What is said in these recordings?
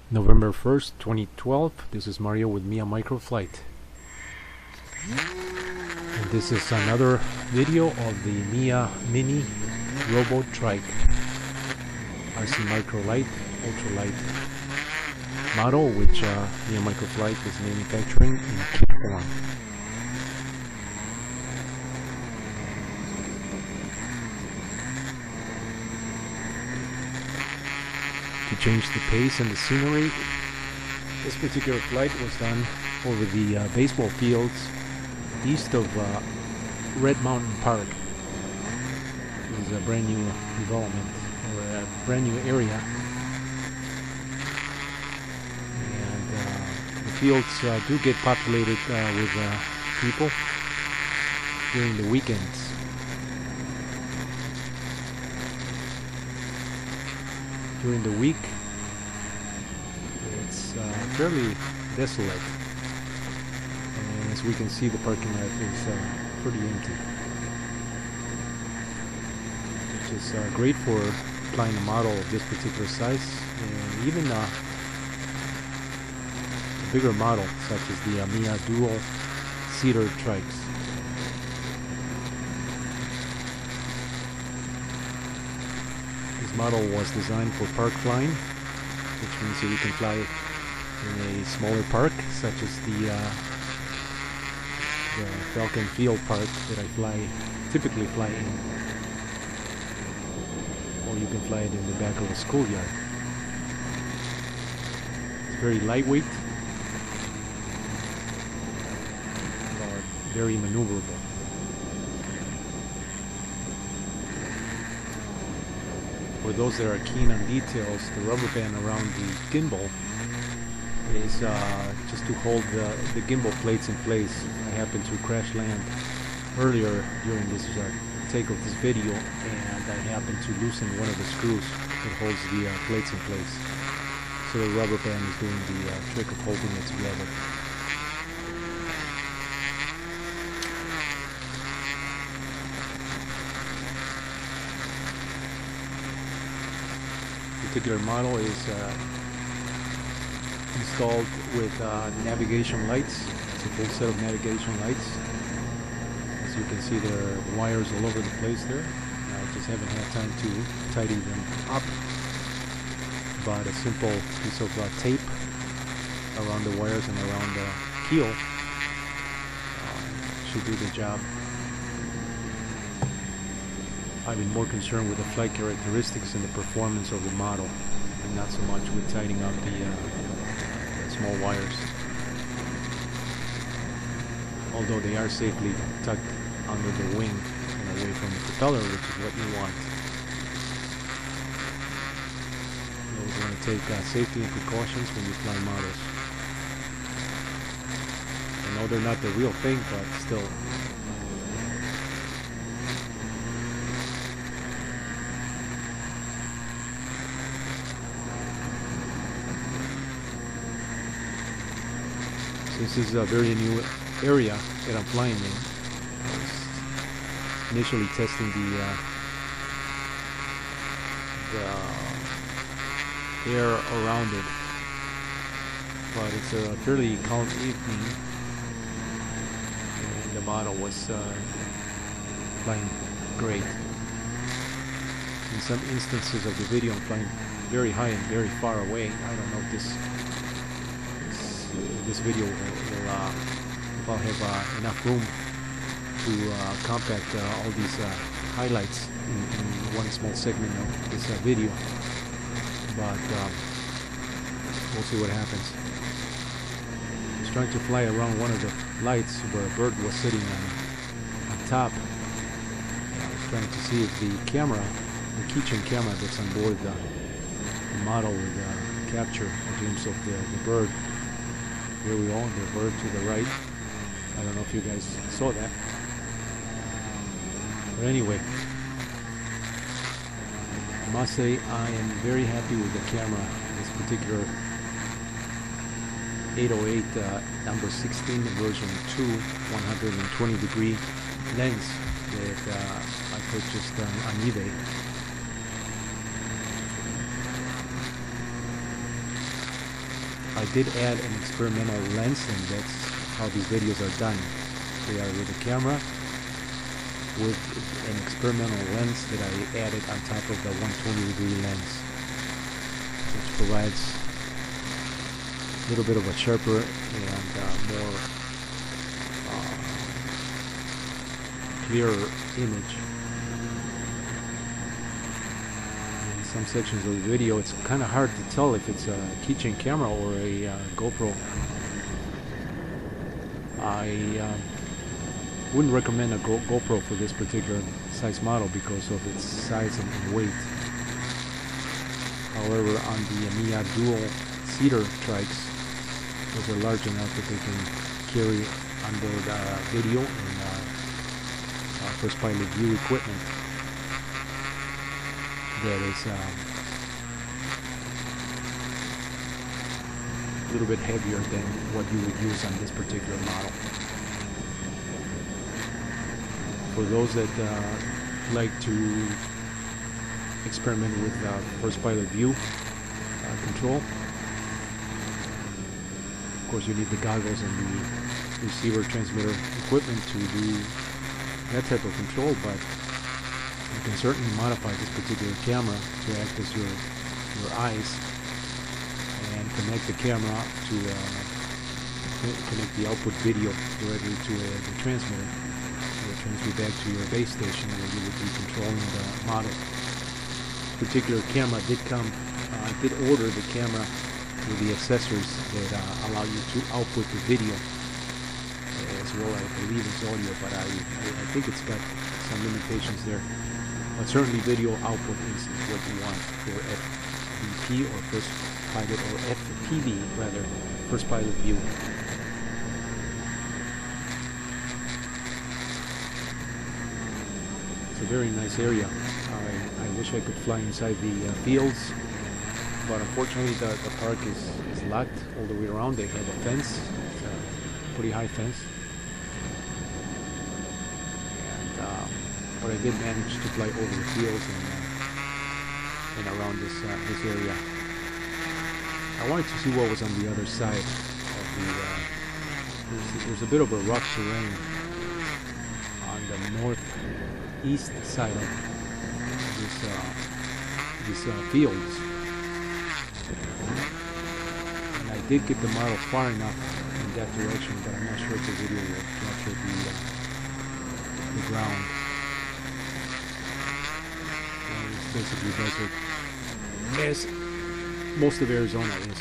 November 1st, 2012. This is Mario with Mia Microflight. And this is another video of the Mia Mini Robo Trike RC Microlight ultralight model, which Mia Microflight is manufacturing in kit form. To change the pace and the scenery, this particular flight was done over the baseball fields east of Red Mountain Park. It was a brand new development, or a brand new area, and the fields do get populated with people during the weekends. During the week, it's fairly desolate, and as we can see, the parking lot is pretty empty, which is great for flying a model of this particular size, and even a bigger model such as the Mia dual seater trikes. This model was designed for park flying, which means that you can fly in a smaller park, such as the Falcon Field Park that I typically fly in, or you can fly it in the back of a schoolyard. It's very lightweight, but very maneuverable. For those that are keen on details, the rubber band around the gimbal is just to hold the gimbal plates in place. I happened to crash land earlier during this take of this video, and I happened to loosen one of the screws that holds the plates in place. So the rubber band is doing the trick of holding it together. Particular model is installed with navigation lights. It's a full set of navigation lights. As you can see, there are wires all over the place there. I just haven't had time to tidy them up, but a simple piece of tape around the wires and around the keel should do the job. I've been more concerned with the flight characteristics and the performance of the model, and not so much with tidying up the small wires. Although they are safely tucked under the wing and away from the propeller, which is what you want. You always want to take safety and precautions when you fly models. I know they're not the real thing, but still. This is a very new area that I'm flying in. I was initially testing the air around it, but it's a fairly calm evening, and the model was flying great. In some instances of the video, I'm flying very high and very far away. I don't know if this video will if I'll have enough room to compact all these highlights in one small segment of this video, but we'll see what happens. I was trying to fly around one of the lights where a bird was sitting on top. I was trying to see if the camera, the keychain camera that's on board the model, would capture a glimpse of the bird. Here we are, the bird to the right. I don't know if you guys saw that. But anyway, I must say I am very happy with the camera. This particular 808 number 16 version 2 120 degree lens that I purchased on eBay. I did add an experimental lens, and that's how these videos are done. They are with a camera with an experimental lens that I added on top of the 120-degree lens, which provides a little bit of a sharper and more clearer image. In some sections of the video, it's kind of hard to tell if it's a keychain camera or a GoPro. I wouldn't recommend a GoPro for this particular size model because of its size and weight. However, on the Mia dual seater trikes, those are large enough that they can carry onboard video and first pilot view equipment that is a little bit heavier than what you would use on this particular model. For those that like to experiment with first pilot view control, of course you need the goggles and the receiver transmitter equipment to do that type of control, but you can certainly modify this particular camera to act as your eyes and connect the camera to connect the output video directly to the transmitter. Transfer back to your base station where you would be controlling the model. This particular camera did come, I did order the camera with the accessories that allow you to output the video as well. I believe it's audio, but I think it's got some limitations there. But certainly video output is what you want for FPV or first pilot, or FPV rather, first pilot view. It's a very nice area. I wish I could fly inside the fields, but unfortunately the park is locked all the way around. They have a fence, it's a pretty high fence, and but I did manage to fly over the fields and around this area. I wanted to see what was on the other side of the. There's a bit of a rough terrain on the northeast side of these fields, and I did get the model far enough in that direction, but I'm not sure if the video will capture the ground. And it's basically desert, as most of Arizona is.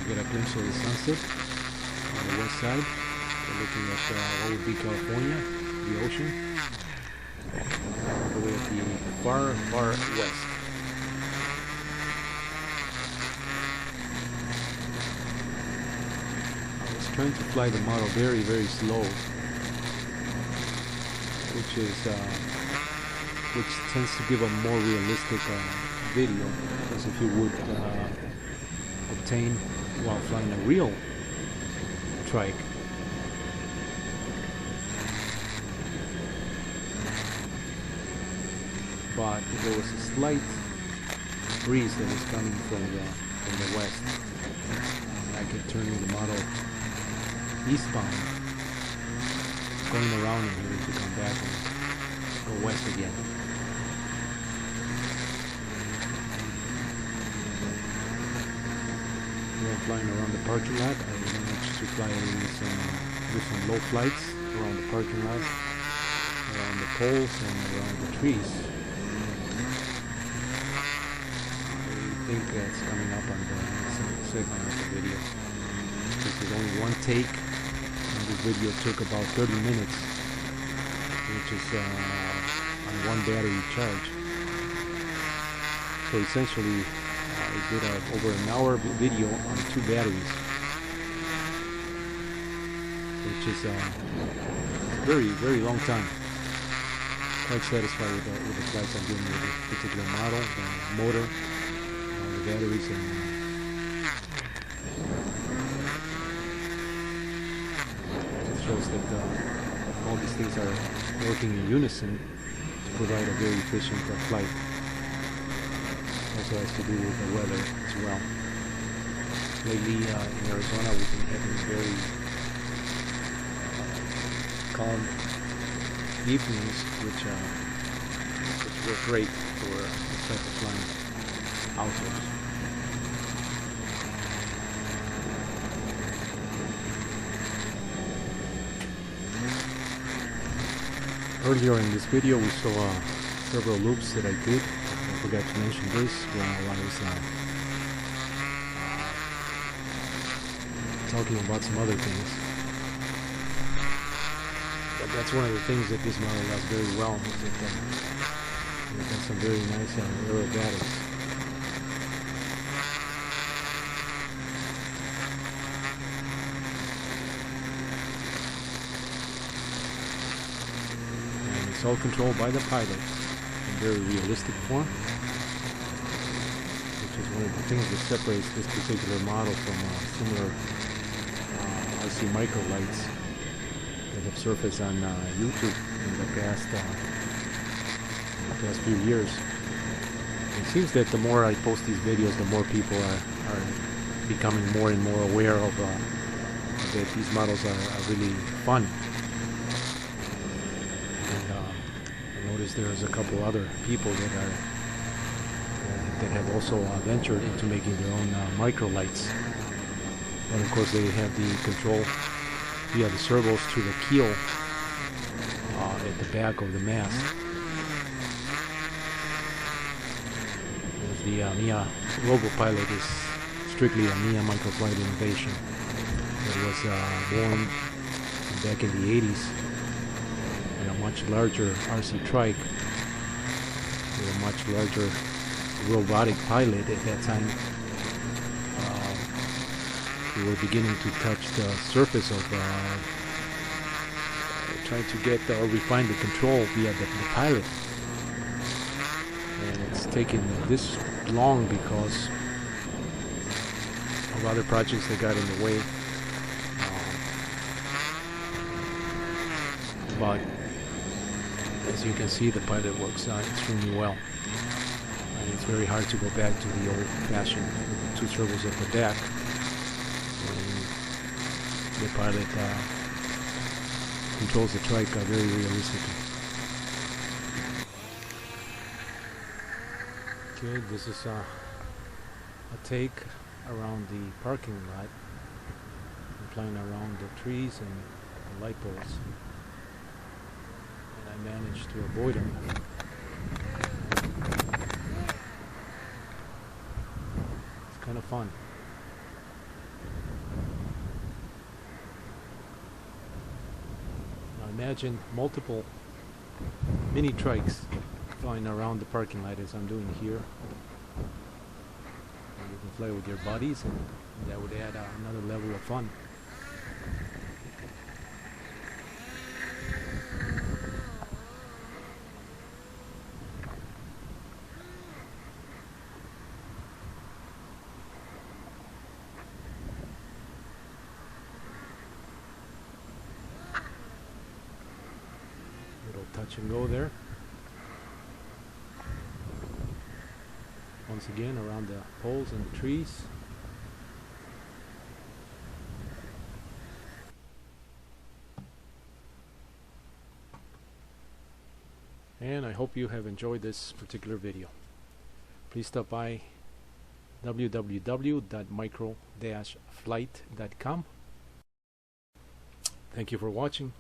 Get a glimpse of the sunset on the west side. We're looking at what would be California, the ocean, all the way at the far, far west. I was trying to fly the model very, very slow, which tends to give a more realistic video, as if you would obtain while flying a real trike. But there was a slight breeze that was coming from the west, and I kept turning the model eastbound, going around and having to come back and go west again. Flying around the parking lot, I managed to fly some low flights around the parking lot, around the poles and around the trees. I think that's coming up on the next segment of the video. This is only one take, and this video took about 30 minutes, which is on one battery charge. So essentially, I did over an hour video on 2 batteries, which is a very, very long time. Quite satisfied with the flights I'm doing with this particular model, the motor, the batteries, and it shows that all these things are working in unison to provide a very efficient flight. Also has to do with the weather as well. Lately in Arizona we've been having very calm evenings, which work great for this type of flying outdoors. Earlier in this video we saw several loops that I did. I forgot to mention this while I was talking about some other things. But that's one of the things that this model does very well, is that it has some very nice aerobatics. And it's all controlled by the pilot in very realistic form, which is one of the things that separates this particular model from similar RC Microlights that have surfaced on YouTube in the past few years. It seems that the more I post these videos, the more people are becoming more and more aware of that these models are really fun. And I noticed there's a couple other people that have also ventured into making their own microlights. And of course they have the control via the servos to the keel at the back of the mast. The Mesa Robo Pilot is strictly a Mesa microflight innovation that was born back in the 80s in a much larger RC Trike with a much larger robotic pilot at that time. We were beginning to touch the surface of trying to get or refine the control via the pilot. And it's taken this long because of other projects that got in the way. But as you can see, the pilot works extremely well. And it's very hard to go back to the old-fashioned two servos at the back. The pilot controls the trike very realistically. Okay, this is a take around the parking lot. I'm flying around the trees and the light poles, and I managed to avoid them. It's kind of fun. Imagine multiple mini trikes flying around the parking lot as I'm doing here. And you can fly with your buddies, and that would add another level of fun. Touch and go there. Once again around the poles and the trees. And I hope you have enjoyed this particular video. Please stop by www.micro-flight.com. Thank you for watching.